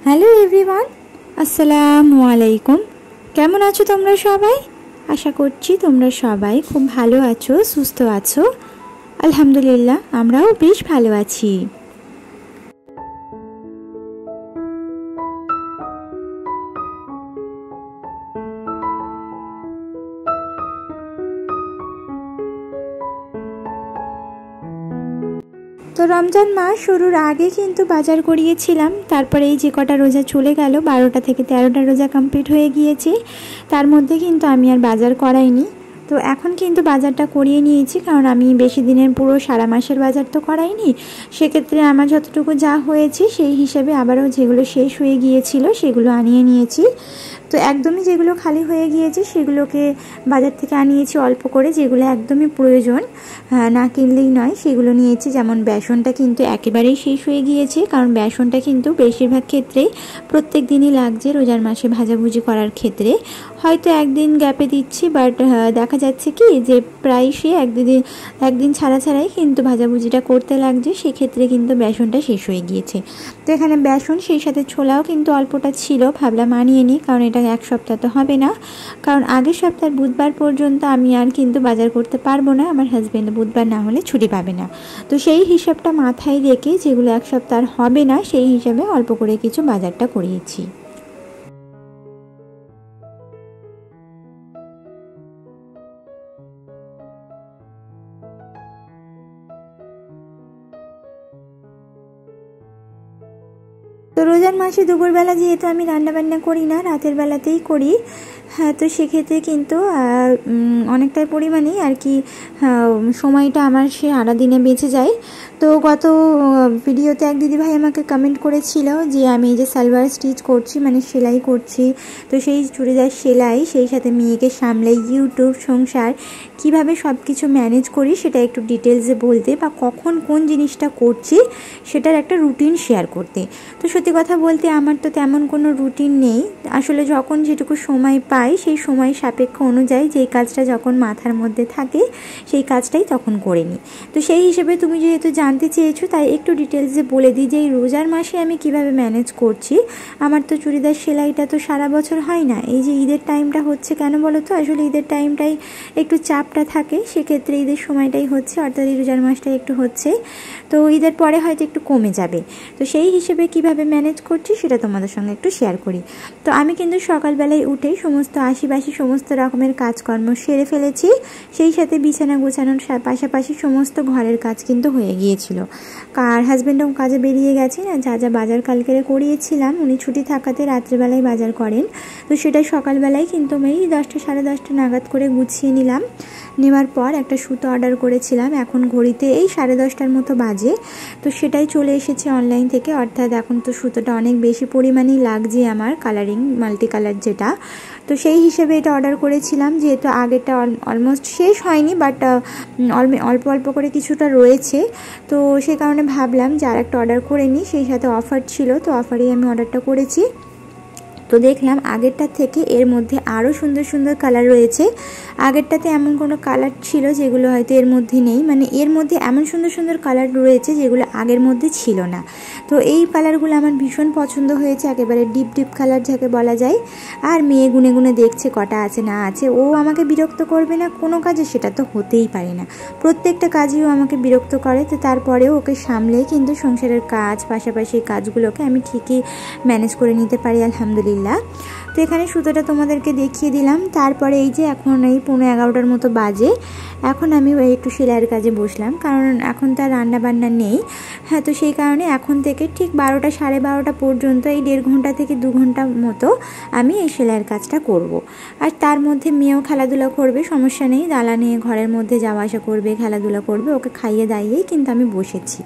Hello everyone, আসসালামু আলাইকুম। কেমন আছো তোমরা সবাই? আশা করছি তোমরা সবাই খুব ভালো আছো, সুস্থ আছো। আলহামদুলিল্লাহ, আমরাও বেশ ভালো আছি। তো রমজান মাস শুরুর আগে কিন্তু বাজার করিয়েছিলাম। তারপরে এই যে কটা রোজা চলে গেল, 12টা থেকে 13টা রোজা কমপ্লিট হয়ে গিয়েছে। তার মধ্যে কিন্তু আমি আর বাজার করাইনি। তো এখন কিন্তু বাজারটা করিয়ে নিয়েছি, কারণ আমি বেশি দিনের পুরো সারা মাসের বাজার তো করাইনি। সেক্ষেত্রে আমার যতটুকু যা হয়েছে সেই হিসেবে আবারও যেগুলো শেষ হয়ে গিয়েছিল সেগুলো আনিয়ে নিয়েছি। তো একদমই যেগুলো খালি হয়ে গিয়েছে সেগুলোকে বাজার থেকে আনিয়েছি অল্প করে, যেগুলো একদমই প্রয়োজন, না কিনলেই নয় সেগুলো নিয়েছি। যেমন বেসনটা কিন্তু একেবারেই শেষ হয়ে গিয়েছে, কারণ বেসনটা কিন্তু বেশিরভাগ ক্ষেত্রেই প্রত্যেক দিনই লাগছে রোজার মাসে ভাজাভুজি করার ক্ষেত্রে। হয়তো একদিন গ্যাপে দিচ্ছি, বাট দেখা যাচ্ছে কি যে প্রায়শই একদিন ছাড়া ছাড়াই কিন্তু ভাজাভুজিটা করতে লাগছে। সেক্ষেত্রে কিন্তু বেসনটা শেষ হয়ে গিয়েছে। তো এখানে বেসন, সেই সাথে ছোলাও কিন্তু অল্পটা ছিল, ভাবলাম আনিয়ে নিই, কারণ এটা এক সপ্তাহ তো হবে না। কারণ আগের সপ্তাহের বুধবার পর্যন্ত আমি আর কিন্তু বাজার করতে পারবো না, আমার হাজব্যান্ড বুধবার না হলে ছুটি পাবে না। তো সেই হিসাবটা মাথায় রেখে যেগুলো এক সপ্তাহ হবে না সেই হিসাবে অল্প করে কিছু বাজারটা করিয়েছি। তো রোজার মাসে দুপুরবেলা যেহেতু আমি রান্নাবান্না করি না, রাতের বেলাতেই করি। হ্যাঁ, তো সেক্ষেত্রে কিন্তু অনেকটাই পরিমাণেই আর কি সময়টা আমার সে আড়া দিনে বেঁচে যায়। তো গত ভিডিওতে এক দিদিভাই আমাকে কমেন্ট করেছিল যে আমি এই যে সালোয়ার স্টিচ করছি, মানে সেলাই করছি, তো সেই চুড়িদার সেলাই, সেই সাথে মেয়েকে সামলাই, ইউটিউব, সংসার, কিভাবে সব কিছু ম্যানেজ করি সেটা একটু ডিটেলসে বলতে, বা কখন কোন জিনিসটা করছি সেটার একটা রুটিন শেয়ার করতে। তো সত্যি কথা বলতে আমার তো তেমন কোনো রুটিন নেই। আসলে যখন যেটুকু সময় পাই সেই সময় সাপেক্ষ অনুযায়ী যেই কাজটা যখন মাথার মধ্যে থাকে সেই কাজটাই তখন করে নিই। তো সেই হিসেবে তুমি যেহেতু জানতে চেয়েছো, তাই একটু ডিটেলসে বলে দিই যে এই রোজার মাসে আমি কিভাবে ম্যানেজ করছি। আমার তো চুড়িদার সেলাইটা তো সারা বছর হয় না, এই যে ঈদের টাইমটা হচ্ছে। কেন বলো তো? আসলে ঈদের টাইমটাই একটু চাপটা থাকে, সেক্ষেত্রে ঈদের সময়টাই হচ্ছে, অর্থাৎ এই রোজার মাসটাই একটু হচ্ছে। তো ঈদের পরে হয়তো একটু কমে যাবে। তো সেই হিসেবে কিভাবে ম্যানেজ করছি সেটা তোমাদের সঙ্গে একটু শেয়ার করি। তো আমি কিন্তু সকালবেলায় উঠেই সমস্ত আশিবাসি সমস্ত রকমের কাজকর্ম সেরে ফেলেছি। সেই সাথে বিছানা গোছানোর পাশাপাশি সমস্ত ঘরের কাজ কিন্তু হয়ে গিয়েছিল। আর হাজব্যান্ডও কাজে বেরিয়ে গেছে, না যা যা বাজার কালকে করিয়েছিলাম, উনি ছুটি থাকাতে রাত্রেবেলায় বাজার করেন। তো সেটা সকালবেলায় কিন্তু আমি 10টা সাড়ে 10টা নাগাদ করে গুছিয়ে নিলাম। নেওয়ার পর একটা সুতো অর্ডার করেছিলাম, এখন ঘড়িতে এই 10:30টার মতো বাজে। তো সেটাই চলে এসেছে অনলাইন থেকে, অর্থাৎ এখন তো সুতোটা অনেক বেশি পরিমাণেই লাগছে আমার, কালারিং মাল্টি কালার যেটা। তো সেই হিসেবে এটা অর্ডার করেছিলাম, যেহেতু আগেরটা অলমোস্ট শেষ হয়নি, বাট অল্প অল্প করে কিছুটা রয়েছে। তো সে কারণে ভাবলাম যে আর একটা অর্ডার করে নিই, সেই সাথে অফার ছিল, তো অফারেই আমি অর্ডারটা করেছি। তো দেখলাম আগেরটার থেকে এর মধ্যে আরও সুন্দর সুন্দর কালার রয়েছে। আগেরটাতে এমন কোনো কালার ছিল যেগুলো হয়তো এর মধ্যে নেই, মানে এর মধ্যে এমন সুন্দর সুন্দর কালার রয়েছে যেগুলো আগের মধ্যে ছিল না। তো এই কালারগুলো আমার ভীষণ পছন্দ হয়েছে, একেবারে ডিপ ডিপ কালার যাকে বলা যায়। আর মেয়ে গুনে গুনে দেখছে কটা আছে না আছে, ও আমাকে বিরক্ত করবে না কোনো কাজে, সেটা তো হতেই পারে না। প্রত্যেকটা কাজেও আমাকে বিরক্ত করে। তো তারপরেও ওকে সামলে কিন্তু সংসারের কাজ পাশাপাশি কাজগুলোকে আমি ঠিকই ম্যানেজ করে নিতে পারি, আলহামদুলিল্লাহ। তো এখানে সুতোটা তোমাদেরকে দেখিয়ে দিলাম। তারপরে এই যে এখন এই 11:15টার মতো বাজে, এখন আমি একটু সেলাইয়ের কাজে বসলাম, কারণ এখন তো আর রান্নাবান্না নেই। হ্যাঁ, তো সেই কারণে এখন থেকে ঠিক 12টা সাড়ে 12টা পর্যন্ত এই 1.5 ঘন্টা থেকে 2 ঘন্টা মতো আমি এই সেলাইয়ের কাজটা করব। আর তার মধ্যে মেয়েও খেলাধুলা করবে, সমস্যা নেই, দালানে ঘরের মধ্যে যাওয়া আসা করবে, খেলাধুলা করবে। ওকে খাইয়ে দাইয়েই কিন্তু আমি বসেছি।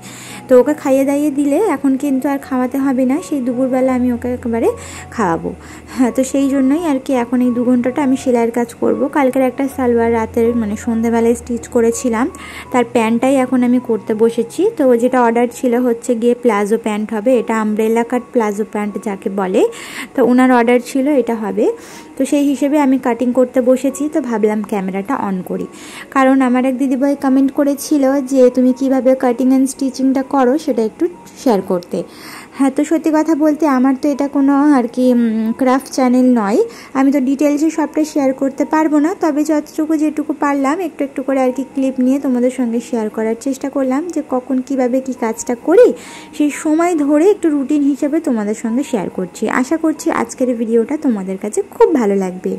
তো ওকে খাইয়ে দাইয়ে দিলে এখন কিন্তু আর খাওয়াতে হবে না, সেই দুপুরবেলা আমি ওকে একেবারে খাওয়াবো। হ্যাঁ, তো সেই জন্যই আর কি এখন এই 2 ঘন্টাটা আমি সেলাইয়ের কাজ করব। কালকের একটা সালোয়ার রাতের মানে সন্ধ্যাবেলায় স্টিচ করেছিলাম, তার প্যান্টটাই এখন আমি করতে বসেছি। তো যেটা অর্ডার ছিল হচ্ছে গিয়ে প্লাজো প্যান্ট হবে, এটা আমব্রেলা কাট প্লাজো প্যান্ট যাকে বলে। তো ওনার অর্ডার ছিল এটা হবে। তো তো সেই হিসেবে আমি কাটিং করতে বসেছি। তো ভাবলাম ক্যামেরাটা অন করি, কারণ আমার এক দিদিভাই কমেন্ট করেছিল যে তুমি কিভাবে কাটিং অ্যান্ড স্টিচিংটা করো সেটা একটু শেয়ার করতে। হ্যাঁ, তো সত্যি কথা বলতে আমার তো এটা কোনো আর কি ক্রাফট চ্যানেল নয়, আমি তো ডিটেলসে সবটা শেয়ার করতে পারবো না, তবে যতটুকু যেটুকু পারলাম একটু একটু করে আর কি ক্লিপ নিয়ে তোমাদের সঙ্গে শেয়ার করার চেষ্টা করলাম, যে কখন কিভাবে কি কাজটা করি সেই সময় ধরে একটু রুটিন হিসেবে তোমাদের সঙ্গে শেয়ার করছি। আশা করছি আজকের ভিডিওটা তোমাদের কাছে খুব ভালো লাগবে।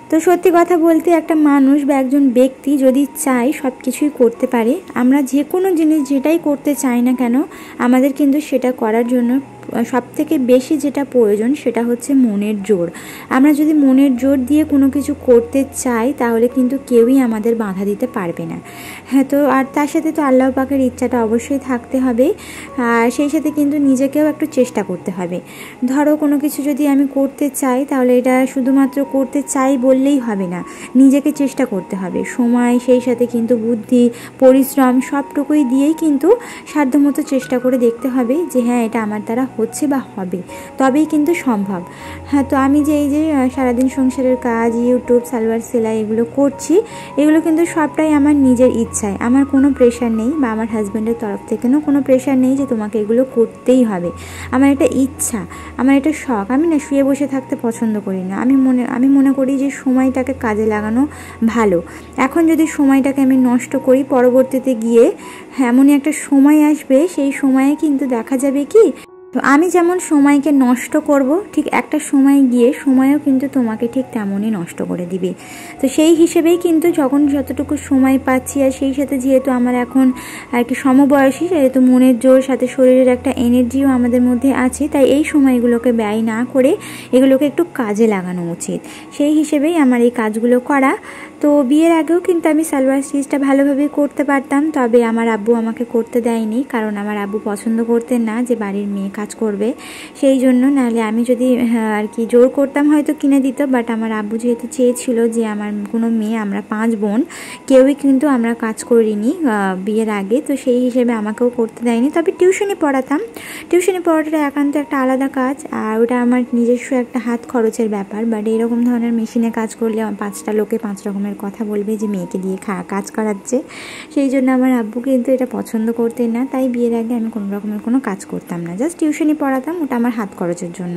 তো সত্যি কথা বলতে একটা মানুষ বা একজন ব্যক্তি যদি চায় সব কিছুই করতে পারে। আমরা যে কোনো জিনিস যেটাই করতে চাই না কেন, আমাদের কিন্তু সেটা করার জন্য সবথেকে বেশি যেটা প্রয়োজন সেটা হচ্ছে মনের জোর। আমরা যদি মনের জোর দিয়ে কোনো কিছু করতে চাই তাহলে কিন্তু কেউই আমাদের বাধা দিতে পারবে না। হ্যাঁ, তো আর তার সাথে তো আল্লাহ পাকের ইচ্ছাটা অবশ্যই থাকতে হবে, আর সেই সাথে কিন্তু নিজেকেও একটু চেষ্টা করতে হবে। ধরো কোনো কিছু যদি আমি করতে চাই তাহলে এটা শুধুমাত্র করতে চাই বললেই হবে না, নিজেকে চেষ্টা করতে হবে, সময় সেই সাথে কিন্তু বুদ্ধি পরিশ্রম সবটুকুই দিয়েই কিন্তু সাধ্যমতো চেষ্টা করে দেখতে হবে যে হ্যাঁ এটা আমার দ্বারা হচ্ছে বা হবে, তবেই কিন্তু সম্ভব। হ্যাঁ, তো আমি যে এই যে সারাদিন সংসারের কাজ, ইউটিউব, সালোয়ার সেলাই এগুলো করছি, এগুলো কিন্তু সবটাই আমার নিজের ইচ্ছায়, আমার কোনো প্রেশার নেই বা আমার হাজব্যান্ডের তরফ থেকেও কোনো প্রেশার নেই যে তোমাকে এগুলো করতেই হবে। আমার এটা ইচ্ছা, আমার এটা শখ। আমি না শুয়ে বসে থাকতে পছন্দ করি না। আমি মনে করি যে সময়টাকে কাজে লাগানো ভালো। এখন যদি সময়টাকে আমি নষ্ট করি, পরবর্তীতে গিয়ে এমনই একটা সময় আসবে, সেই সময়ে কিন্তু দেখা যাবে কি তো আমি যেমন সময়কে নষ্ট করব, ঠিক একটা সময় গিয়ে সময়ও কিন্তু তোমাকে ঠিক তেমনই নষ্ট করে দিবে। তো সেই হিসেবেই কিন্তু যখন যতটুকু সময় পাচ্ছি, আর সেই সাথে যেহেতু আমার এখন আর কি সমবয়সী, সেহেতু মনের জোর সাথে শরীরের একটা এনার্জিও আমাদের মধ্যে আছে, তাই এই সময়গুলোকে ব্যয় না করে এগুলোকে একটু কাজে লাগানো উচিত। সেই হিসেবেই আমার এই কাজগুলো করা। তো বিয়ের আগেও কিন্তু আমি সালোয়ার স্টিচটা ভালোভাবে করতে পারতাম, তবে আমার আব্বু আমাকে করতে দেয়নি, কারণ আমার আব্বু পছন্দ করতেন না যে বাড়ির মেয়ে কাজ করবে, সেই জন্য। নাহলে আমি যদি আর কি জোর করতাম হয়তো কিনে দিত, বাট আমার আব্বু যেহেতু চেয়েছিল যে আমার কোনো মেয়ে, আমরা 5 বোন, কেউই কিন্তু আমরা কাজ করিনি বিয়ের আগে, তো সেই হিসেবে আমাকেও করতে দেয়নি। তবে টিউশনি পড়াতাম, টিউশনি পড়াটা একান্ত একটা আলাদা কাজ, আর ওটা আমার নিজস্ব একটা হাত খরচের ব্যাপার। বাট এরকম ধরনের মেশিনে কাজ করলে 5টা লোকে 5 রকমের কথা বলবে যে মেয়েকে দিয়ে কাজ করাচ্ছে, সেই জন্য আমার আব্বু কিন্তু এটা পছন্দ করতেন না। তাই বিয়ের আগে আমি কোনো রকমের কোনো কাজ করতাম না, জাস্ট টিউশনি পড়াতাম, ওটা আমার হাত খরচের জন্য,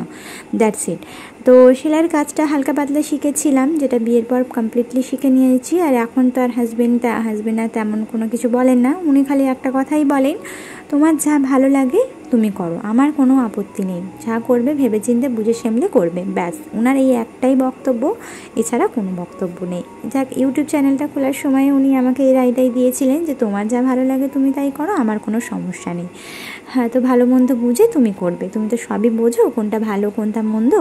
দ্যাটস ইট। তো সেলাইয়ের কাজটা হালকা পাতলা শিখেছিলাম, যেটা বিয়ের পর কমপ্লিটলি শিখে নিয়েছি। আর এখন তো আর হাজব্যান্ড আর তেমন কোনো কিছু বলেন না, উনি খালি একটা কথাই বলেন, তোমার যা ভালো লাগে তুমি করো, আমার কোনো আপত্তি নেই, যা করবে ভেবেচিন্তে বুঝে সামলে করবে, ব্যাস। ওনার এই একটাই বক্তব্য, এছাড়া কোনো বক্তব্য নেই। যাক, ইউটিউব চ্যানেলটা খোলার সময় উনি আমাকে এই রায়টাই দিয়েছিলেন যে তোমার যা ভালো লাগে তুমি তাই করো, আমার কোনো সমস্যা নেই। হ্যাঁ, তো ভালো মন্দ বুঝে তুমি করবে, তুমি তো সবই বোঝো কোনটা ভালো কোনটা মন্দ,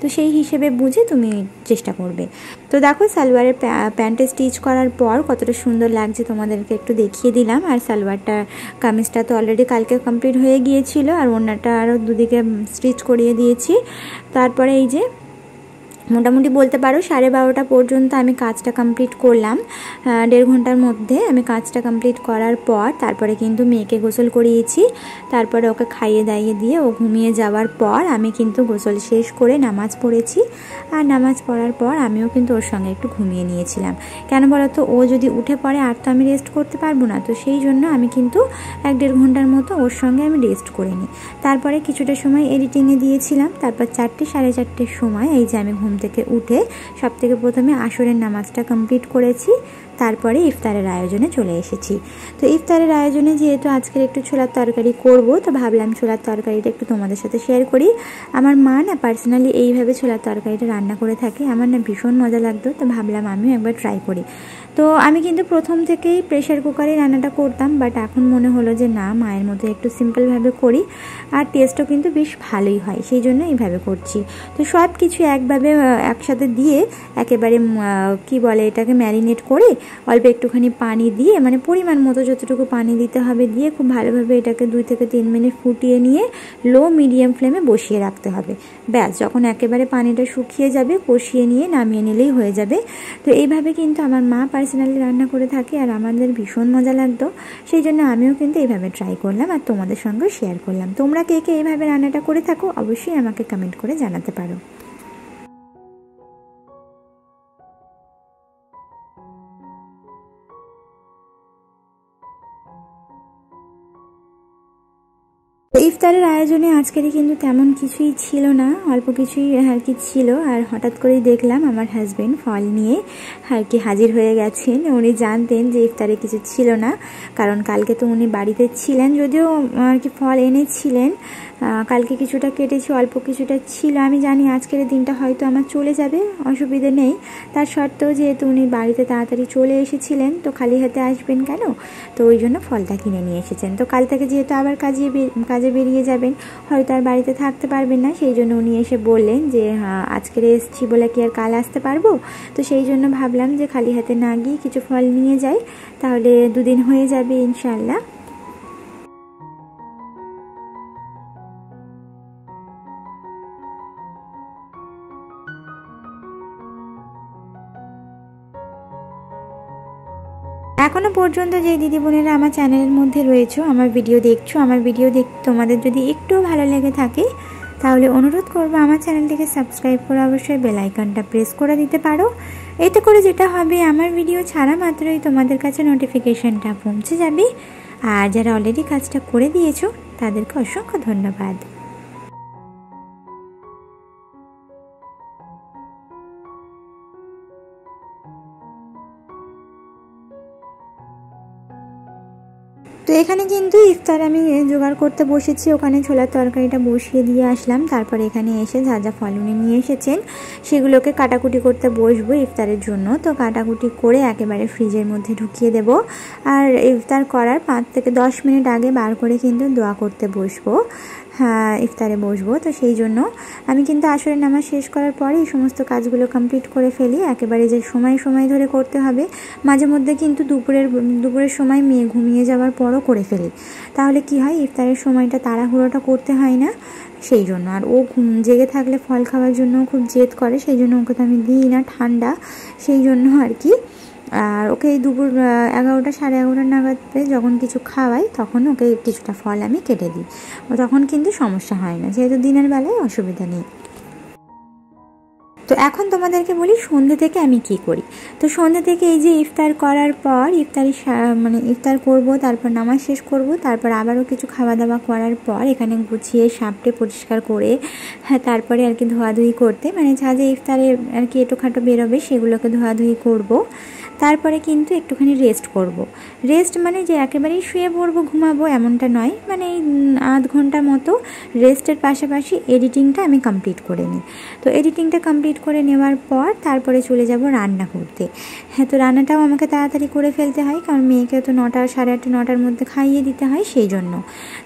তো সেই হিসেবে বুঝে তুমি চেষ্টা করবে। তো দেখো সালোয়ারের প্যান্টে স্টিচ করার পর কতটা সুন্দর লাগছে তোমাদেরকে একটু দেখিয়ে দিলাম। আর সালোয়ারটা কামিজটা তো অলরেডি কালকে কমপ্লিট হয়ে গিয়েছিল, আর ওড়নাটা আরও দুদিকে স্টিচ করিয়ে দিয়েছি। তারপরে এই যে মোটামুটি বলতে পারো 12:30 পর্যন্ত আমি কাজটা কমপ্লিট করলাম। 1.5 ঘন্টার মধ্যে আমি কাজটা কমপ্লিট করার পর তারপরে কিন্তু মেয়েকে গোসল করিয়েছি, তারপরে ওকে খাইয়ে দাইয়ে দিয়ে ও ঘুমিয়ে যাওয়ার পর আমি কিন্তু গোসল শেষ করে নামাজ পড়েছি। আর নামাজ পড়ার পর আমিও কিন্তু ওর সঙ্গে একটু ঘুমিয়ে নিয়েছিলাম। কেন বলো তো, ও যদি উঠে পড়ে আর তো আমি রেস্ট করতে পারবো না, তো সেই জন্য আমি কিন্তু 1-1.5 ঘন্টার মতো ওর সঙ্গে আমি রেস্ট করে নিই। তারপরে কিছুটা সময় এডিটিংয়ে দিয়েছিলাম, তারপর 4টে 4:30 সময় এই যে আমি ঘুম থেকে উঠে সবথেকে প্রথমে আসরের নামাজটা কমপ্লিট করেছি, তারপরে ইফতারের আয়োজনে চলে এসেছি। তো ইফতারের আয়োজনে যেহেতু আজকের একটু ছোলার তরকারি করব, তো ভাবলাম ছোলার তরকারিটা একটু তোমাদের সাথে শেয়ার করি। আমার মা না পার্সোনালি এইভাবে ছোলার তরকারিটা রান্না করে থাকে, আমার না ভীষণ মজা লাগতো, তো ভাবলাম আমিও একবার ট্রাই করি। তো আমি কিন্তু প্রথম থেকেই প্রেশার কুকারে রান্নাটা করতাম, বাট এখন মনে হলো যে না, মায়ের মতো একটু সিম্পলভাবে করি, আর টেস্টও কিন্তু বেশ ভালোই হয়, সেই জন্য এইভাবে করছি। তো সব কিছু একসাথে দিয়ে একেবারে কি বলে এটাকে ম্যারিনেট করে অল্প একটুখানি পানি দিয়ে, মানে পরিমাণ মতো যতটুকু পানি দিতে হবে দিয়ে খুব ভালোভাবে এটাকে 2 থেকে 3 মিনিট ফুটিয়ে নিয়ে লো মিডিয়াম ফ্লেমে বসিয়ে রাখতে হবে। ব্যাস, যখন একেবারে পানিটা শুকিয়ে যাবে কষিয়ে নিয়ে নামিয়ে নিলেই হয়ে যাবে। তো এইভাবে কিন্তু আমার মা পার্সোনালি রান্না করে থাকি আর আমাদের ভীষণ মজা লাগতো, সেই জন্য আমিও কিন্তু এইভাবে ট্রাই করলাম আর তোমাদের সঙ্গেও শেয়ার করলাম। তোমরা কে কে এইভাবে রান্নাটা করে থাকো অবশ্যই আমাকে কমেন্ট করে জানাতে পারো। ইফতারের আয়োজনে আজকেরই কিন্তু তেমন কিছুই ছিল না, অল্প কিছুই আর কি ছিল। আর হঠাৎ করেই দেখলাম আমার হাজবেন্ড ফল নিয়ে আর কি হাজির হয়ে গেছেন। উনি জানতেন যে ইফতারে কিছু ছিল না, কারণ কালকে তো উনি বাড়িতে ছিলেন, যদিও আর কি ফল এনেছিলেন। কালকে কিছুটা কেটেছি, অল্প কিছুটা ছিল। আমি জানি আজকের দিনটা হয়তো আমার চলে যাবে, অসুবিধে নেই। তার সত্ত্বেও যেহেতু উনি বাড়িতে তাড়াতাড়ি চলে এসেছিলেন, তো খালি হাতে আসবেন কেন, তো ওই জন্য ফলটা কিনে নিয়ে এসেছেন। তো কাল থেকে যেহেতু আবার কাজে বেরিয়ে যাবেন, হয়তো আর বাড়িতে থাকতে পারবেন না, সেই জন্য উনি এসে বললেন যে হ্যাঁ আজকের এসছি বলে কি আর কাল আসতে পারবো। তো সেই জন্য ভাবলাম যে খালি হাতে না গিয়ে কিছু ফল নিয়ে যাই, তাহলে দুদিন হয়ে যাবে ইনশাল্লাহ। এখনও পর্যন্ত যে দিদি বোনেরা আমার চ্যানেলের মধ্যে রয়েছে, আমার ভিডিও দেখছো, আমার ভিডিও তোমাদের যদি একটু ভালো লেগে থাকে, তাহলে অনুরোধ করবো আমার চ্যানেলটিকে সাবস্ক্রাইব করে অবশ্যই বেল আইকনটা প্রেস করে দিতে পারো। এতে করে যেটা হবে, আমার ভিডিও ছাড়া মাত্রই তোমাদের কাছে নোটিফিকেশানটা পৌঁছে যাবে। আর যারা অলরেডি কাজটা করে দিয়েছো তাদেরকে অসংখ্য ধন্যবাদ। তো এখানে কিন্তু ইফতার আমি জোগাড় করতে বসেছি, ওখানে ছোলার তরকারিটা বসিয়ে দিয়ে আসলাম। তারপর এখানে এসে যা যা ফল উনি নিয়ে এসেছেন সেগুলোকে কাটাকুটি করতে বসবো ইফতারের জন্য। তো কাটাকুটি করে একেবারে ফ্রিজের মধ্যে ঢুকিয়ে দেব। আর ইফতার করার 5 থেকে 10 মিনিট আগে বার করে কিন্তু দোয়া করতে বসবো, হ্যাঁ ইফতারে বসবো। তো সেই জন্য আমি কিন্তু আসরের নামাজ শেষ করার পরে এই সমস্ত কাজগুলো কমপ্লিট করে ফেলি, একেবারে যে সময় ধরে করতে হবে। মাঝে মধ্যে কিন্তু দুপুরের সময় মেয়ে ঘুমিয়ে যাওয়ার পরও করে ফেলি, তাহলে কি হয় ইফতারের সময়টা তাড়াহুড়োটা করতে হয় না, সেই জন্য। আর ও জেগে থাকলে ফল খাওয়ার জন্য খুব জেদ করে, সেই জন্য ওকে তো আমি দিই না ঠান্ডা, সেই জন্য আর কি। আর ওকে এই দুপুর 11টা সাড়ে 11টা নাগাদ যখন কিছু খাওয়াই, তখন ওকে কিছুটা ফল আমি কেটে দিই, তখন কিন্তু সমস্যা হয় না, যেহেতু দিনের বেলায় অসুবিধা নেই। তো এখন তোমাদেরকে বলি সন্ধ্যে থেকে আমি কি করি। তো সন্ধ্যে থেকে এই যে ইফতার করার পর ইফতার করব, তারপর নামাজ শেষ করব, তারপর আবারও কিছু খাওয়া দাওয়া করার পর এখানে গুছিয়ে সাপটে পরিষ্কার করে, হ্যাঁ তারপরে আর কি ধোয়াধুয়ি করতে, যা যে ইফতারে আর কি এঁটোখাটো বেরোবে সেগুলোকে ধোয়াধুয়ি করব। তারপরে কিন্তু একটুখানি রেস্ট করব। রেস্ট যে একেবারেই শুয়ে পড়বো ঘুমাবো এমনটা নয়, এই আধ ঘন্টা মতো রেস্টের পাশাপাশি এডিটিংটা আমি কমপ্লিট করে নিই। তো এডিটিংটা কমপ্লিট করে নেওয়ার পর তারপরে চলে যাব রান্না করতে। হ্যাঁ, তো রান্নাটাও আমাকে তাড়াতাড়ি করে ফেলতে হয়, কারণ মেয়েকে তো 9টা সাড়ে 8টা 9টার মধ্যে খাইয়ে দিতে হয়, সেই জন্য।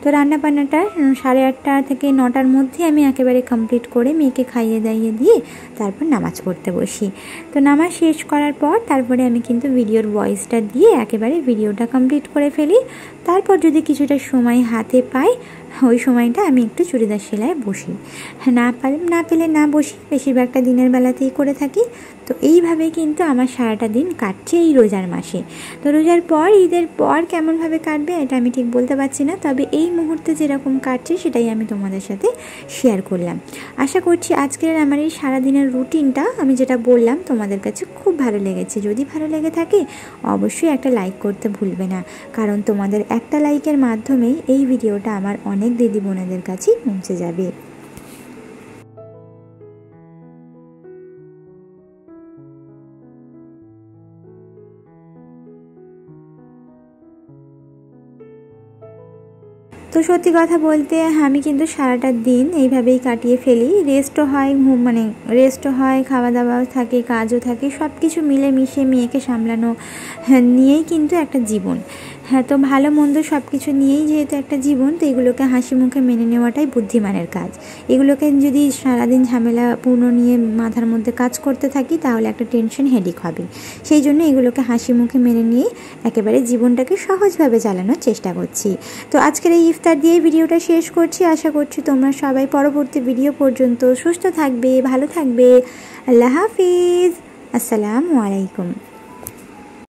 তো রান্না বান্নাটা সাড়ে 8টা থেকে 9টার মধ্যে আমি একেবারে কমপ্লিট করে মেয়েকে খাইয়ে দাইয়ে দিয়ে তারপর নামাজ পড়তে বসি। তো নামাজ শেষ করার পর তারপরে আমি কিন্তু ভিডিওর ভয়েসটা দিয়ে একেবারে ভিডিওটা কমপ্লিট করে ফেলি। তারপর যদি কিছুটা সময় হাতে পাই, ওই সময়টা আমি একটু চুড়িদার সেলাই বসি, না পেলে না বসি, বেশিরভাগটা দিনের বেলাতেই করে থাকি। তো এইভাবেই কিন্তু আমার সারাটা দিন কাটছে এই রোজার মাসে। তো রোজার পর ঈদের পর কেমনভাবে কাটবে এটা আমি ঠিক বলতে পারছি না, তবে এই মুহূর্তে যেরকম কাটছে সেটাই আমি তোমাদের সাথে শেয়ার করলাম। আশা করছি আজকের আমার এই সারাদিনের রুটিনটা আমি যেটা বললাম তোমাদের কাছে খুব ভালো লেগেছে। যদি ভালো লেগে থাকে অবশ্যই একটা লাইক করতে ভুলবে না, কারণ তোমাদের একটা লাইকের মাধ্যমেই এই ভিডিওটা আমার অনেক দিদি বোনেদের কাছেই পৌঁছে যাবে। তো সত্যি কথা বলতে আমি কিন্তু সারাটা দিন এইভাবেই কাটিয়ে ফেলি। রেস্টও হয়, রেস্টও হয়, খাওয়া দাওয়াও থাকে, কাজও থাকে, সব কিছু মিলে মিশে মেয়েকে সামলানো নিয়েই কিন্তু একটা জীবন। হ্যাঁ, তো ভালো মন্দ সব কিছু নিয়েই যেহেতু একটা জীবন, তো এগুলোকে হাসি মুখে মেনে নেওয়াটাই বুদ্ধিমানের কাজ। এগুলোকে যদি সারাদিন ঝামেলাপূর্ণ নিয়ে মাথার মধ্যে কাজ করতে থাকি, তাহলে একটা টেনশন হেডেক হবে। সেই জন্য এগুলোকে হাসি মুখে মেনে নিয়ে একেবারে জীবনটাকে সহজভাবে চালানোর চেষ্টা করছি। তো আজকের এই ইফতার দিয়ে ভিডিওটা শেষ করছি। আশা করছি তোমরা সবাই পরবর্তী ভিডিও পর্যন্ত সুস্থ থাকবে, ভালো থাকবে। আল্লাহ হাফিজ, আসসালামু আলাইকুম।